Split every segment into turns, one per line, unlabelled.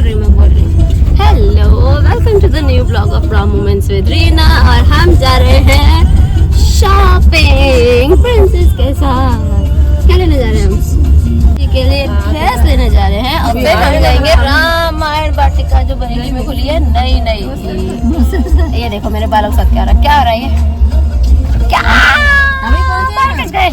रही hello, welcome to the new blog of raw moments with Reena. और हम जा रहे हैं शॉपिंग प्रिंसेस के साथ। क्या लेने जा रहे हैं हम? के लिए ड्रेस लेने जा रहे हैं और फिर हम जाएंगे रामायण वाटिका जो बरेली में खुली है नई नई। ये देखो मेरे बालों के साथ क्या हो रहा है ये क्या अभी गए।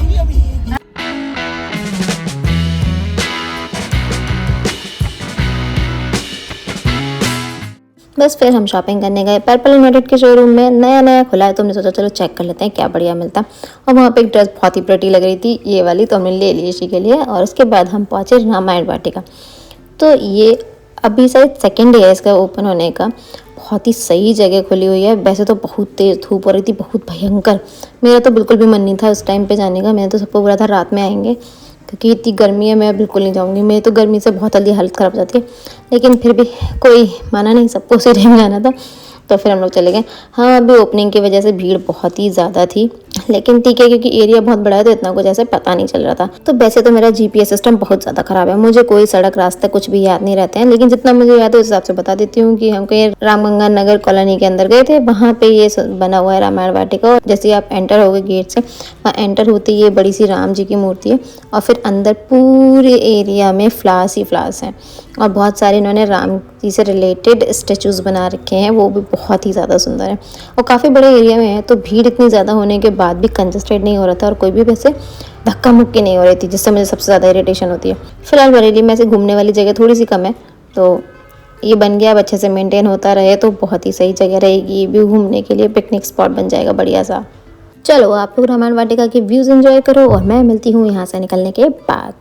बस फिर हम शॉपिंग करने गए। पर्पल यूनाइटेड के शोरूम में नया खुला है तो हमने सोचा चलो चेक कर लेते हैं क्या बढ़िया मिलता। और वहाँ पे एक ड्रेस बहुत ही प्रेटी लग रही थी ये वाली, तो हमने ले ली इसी के लिए। और उसके बाद हम पहुँचे रामायण वाटिका। तो ये अभी शायद सेकेंड डे है इसका ओपन होने का। बहुत ही सही जगह खुली हुई है। वैसे तो बहुत तेज़ धूप हो रही थी, बहुत भयंकर। मेरा तो बिल्कुल भी मन नहीं था उस टाइम पे जाने का। मैंने तो सबको बोला था रात में आएंगे क्योंकि इतनी गर्मी है, मैं बिल्कुल नहीं जाऊँगी। मेरी तो गर्मी से बहुत जल्दी हालत ख़राब हो जाती है, लेकिन फिर भी कोई माना नहीं, सबको उसी टाइम जाना था तो फिर हम लोग चले गए। हाँ, अभी ओपनिंग की वजह से भीड़ बहुत ही ज़्यादा थी, लेकिन ठीक है क्योंकि एरिया बहुत बड़ा है तो इतना कुछ ऐसे पता नहीं चल रहा था। तो वैसे तो मेरा जीपीएस सिस्टम बहुत ज़्यादा ख़राब है, मुझे कोई सड़क रास्ते कुछ भी याद नहीं रहते हैं, लेकिन जितना मुझे याद है उस हिसाब से बता देती हूँ कि हम कहीं रामगंगा नगर कॉलोनी के अंदर गए थे। वहाँ पे ये बना हुआ है रामायण वाटिका। जैसे आप एंटर हो गए गेट से, वहाँ एंटर होते ये बड़ी सी राम जी की मूर्ति है और फिर अंदर पूरे एरिया में फ्लावर्स ही फ्लावर्स हैं और बहुत सारे इन्होंने राम जी से रिलेटेड स्टेचूज़ बना रखे हैं, वो भी बहुत ही ज़्यादा सुंदर है और काफ़ी बड़े एरिया में है। तो भीड़ इतनी ज़्यादा होने के बाद भी कंजस्टेड नहीं हो रहा था और कोई भी वैसे धक्का मुक्की नहीं हो रही थी, जिससे मुझे सबसे ज़्यादा इरिटेशन होती है। फिलहाल बरेली में ऐसे घूमने वाली जगह थोड़ी सी कम है, तो ये बन गया। अब अच्छे से मेंटेन होता रहे तो बहुत ही सही जगह रहेगी। ये भी घूमने के लिए पिकनिक स्पॉट बन जाएगा बढ़िया सा। चलो आप लोग रामायण वाटिका के व्यूज़ एंजॉय करो और मैं मिलती हूँ यहाँ से निकलने के बाद।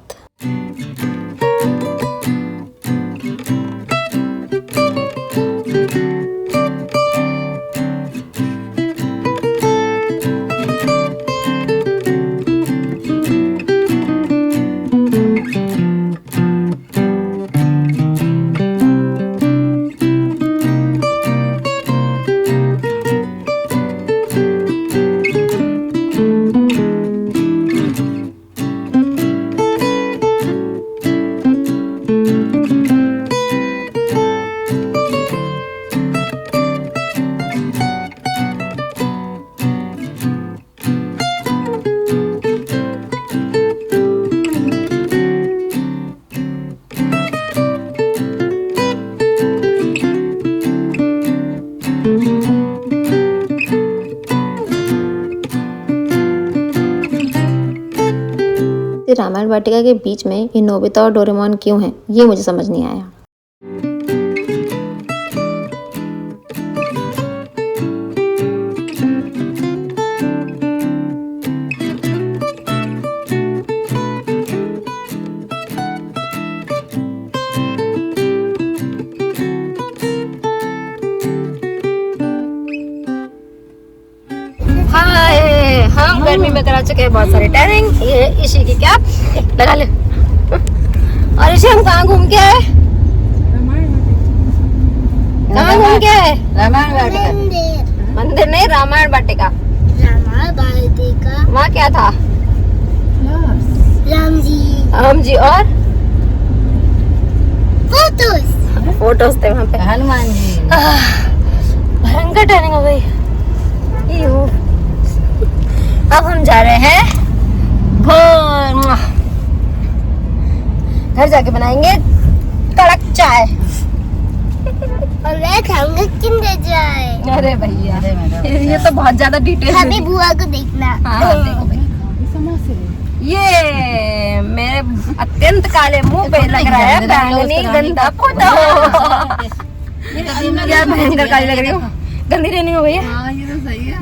रामायण वाटिका के बीच में ये नोबिता और डोरेमोन क्यों है ये मुझे समझ नहीं आया। हम गर्मी में करा चुके हैं बहुत सारे टैनिंग। ये इसी की क्या लगा ले। और इसे हम कहाँ घूम के आए? कहाँ घूम के आए? रामायण वाटिका। मंदिर नहीं, रामायण वाटिका। रामायण वाटिका वहाँ क्या था? राम जी और फोटोज थे वहाँ पे। हनुमान जी। भयंकर टैनिंग हो गई। अब हम जा रहे हैं घर जाके बनाएंगे कड़क चाय और मैं खाऊंगा किंडर जॉय। अरे भैया ये तो बहुत ज्यादा डिटेल है। अभी बुआ को देखना। हाँ, देखो भैया ये मेरे अत्यंत काले मुंह पे लग रहा है बैंगनी गंदा फोटो। यार भयंकर काली लग रही हो, गंदी रहनी हो गई है। ये तो सही है।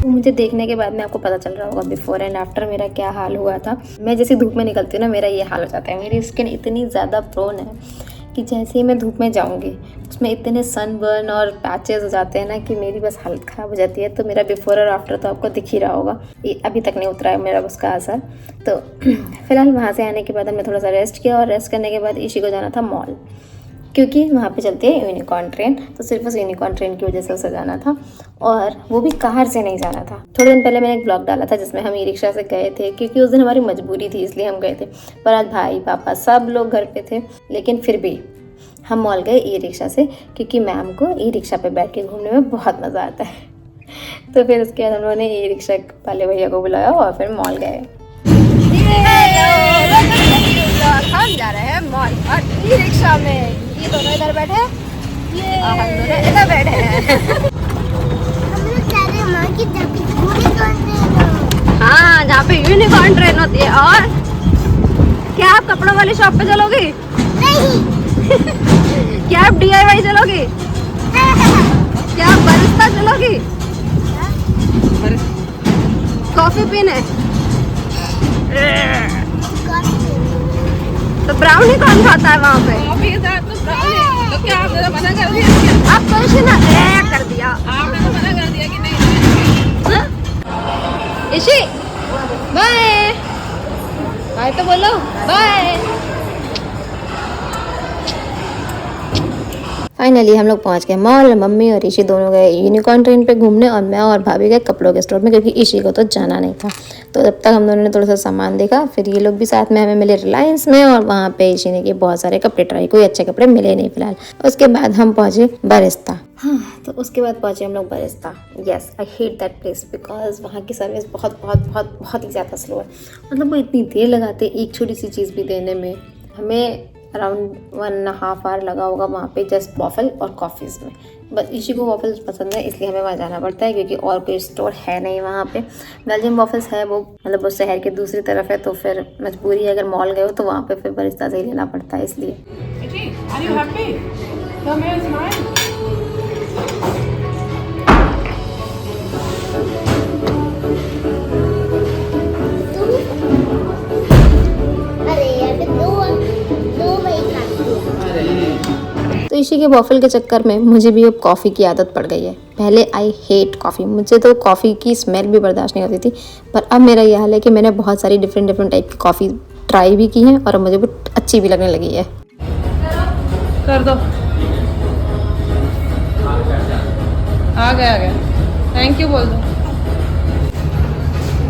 मुझे देखने के बाद में आपको पता चल रहा होगा बिफोर एंड आफ्टर मेरा क्या हाल हुआ था। मैं जैसे धूप में निकलती हूँ ना, मेरा ये हाल हो जाता है। मेरी स्किन इतनी ज़्यादा प्रोन है कि जैसे ही मैं धूप में जाऊँगी उसमें इतने सनबर्न और पैचेस हो जाते हैं ना कि मेरी बस हालत ख़राब हो जाती है। तो मेरा बिफोर और आफ्टर तो आपको दिख ही रहा होगा। ये अभी तक नहीं उतरा है मेरा उसका असर। तो फिलहाल वहाँ से आने के बाद हमने थोड़ा सा रेस्ट किया और रेस्ट करने के बाद ईशी को जाना था मॉल। क्योंकि वहाँ पे चलती है यूनिकॉर्न ट्रेन, तो सिर्फ उस यूनिकॉर्न ट्रेन की वजह से उसे जाना था, और वो भी कार से नहीं जाना था। थोड़े दिन पहले मैंने एक ब्लॉग डाला था जिसमें हम ई रिक्शा से गए थे, क्योंकि उस दिन हमारी मजबूरी थी इसलिए हम गए थे। पर आज भाई पापा सब लोग घर पे थे, लेकिन फिर भी हम मॉल गए ई रिक्शा से, क्योंकि मैम को ई रिक्शा पे बैठ के घूमने में बहुत मज़ा आता है। तो फिर उसके बाद हम लोगों ने ई रिक्शा वाले भैया को बुलाया और फिर मॉल गए। हम जा रहे हैं मॉल और ई रिक्शा में, ये दोनों इधर बैठे हैं, हम दोनों इधर बैठे हैं। हाँ, जहाँ पे यूनिकॉर्न ट्रेन होती है। और क्या आप कपड़ों वाली शॉप पे चलोगी? नहीं। क्या आप DIY चलोगी? क्या आप बरिस्ता चलोगी? कॉफी पीने? तो ब्राउनी कौन खाता है वहाँ पे? तो क्या आपने मना कर दिया? आप तो ना कर दिया, आपने तो मना कर दिया कि नहीं। इशी बाय बाय तो बोलो बाय। फाइनली हम लोग पहुंच गए मॉल। मम्मी और ईशी दोनों गए यूनिकॉर्न ट्रेन पे घूमने और मैं और भाभी गए कपड़ों के स्टोर में, क्योंकि ईशी को तो जाना नहीं था। तो जब तक हम दोनों ने थोड़ा सा सामान देखा, फिर ये लोग भी साथ में हमें मिले रिलायंस में, और वहाँ पे ईशी ने किए बहुत सारे कपड़े ट्राई। कोई अच्छे कपड़े मिले नहीं फिलहाल। उसके बाद हम पहुँचे बरिस्ता। हाँ, तो उसके बाद पहुँचे हम लोग Barista. Yes, I hate that place because वहाँ की सर्विस बहुत बहुत बहुत बहुत ही ज़्यादा स्लो है। मतलब वो इतनी देर लगाते एक छोटी सी चीज़ भी देने में। हमें अराउंड 1.5 आवर लगा होगा वहाँ पे जस्ट वॉफल और कॉफ़ीज़ में। बस इसी को वॉफल्स पसंद है इसलिए हमें वहाँ जाना पड़ता है, क्योंकि और कोई स्टोर है नहीं वहाँ पे। बेल्जियम वॉफल्स है, वो मतलब वो शहर के दूसरी तरफ है, तो फिर मजबूरी है, अगर मॉल गए हो तो वहाँ पे फिर बरिस्ता से ही लेना पड़ता है इसलिए। तो इसी के वॉफल के चक्कर में मुझे भी अब कॉफ़ी की आदत पड़ गई है। पहले आई हेट कॉफ़ी, मुझे तो कॉफ़ी की स्मेल भी बर्दाश्त नहीं होती थी, पर अब मेरा यह हाल है कि मैंने बहुत सारी डिफरेंट टाइप की कॉफ़ी ट्राई भी की है और अब मुझे वो अच्छी भी लगने लगी है।
कर दो, आ गया थैंक यू बोल दो।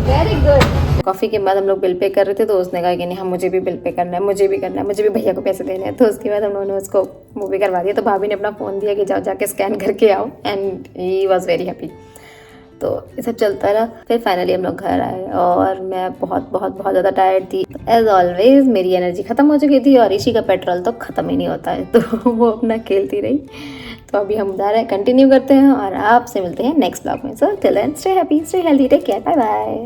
Very good. कॉफ़ी के बाद हम लोग बिल पे कर रहे थे, तो उसने कहा कि नहीं, हम मुझे भी बिल पे करना है, मुझे भी करना है, मुझे भी भैया को पैसे देने हैं। तो उसके बाद हम लोगों ने उसको वो भी करवा दिया। तो भाभी ने अपना फ़ोन दिया कि जाओ जाके स्कैन करके आओ, and he was very happy. तो ये सब चलता रहा। फिर फाइनली हम लोग घर आए और मैं बहुत बहुत बहुत ज़्यादा टायर्ड थी। एज ऑलवेज मेरी एनर्जी ख़त्म हो चुकी थी और ऋषि का पेट्रोल तो ख़त्म ही नहीं होता है, तो वो अपना खेलती रही। तो अभी हम जा रहे हैं, कंटिन्यू करते हैं और आपसे मिलते हैं नेक्स्ट ब्लॉग में। So till then stay happy, stay healthy, take care, bye bye.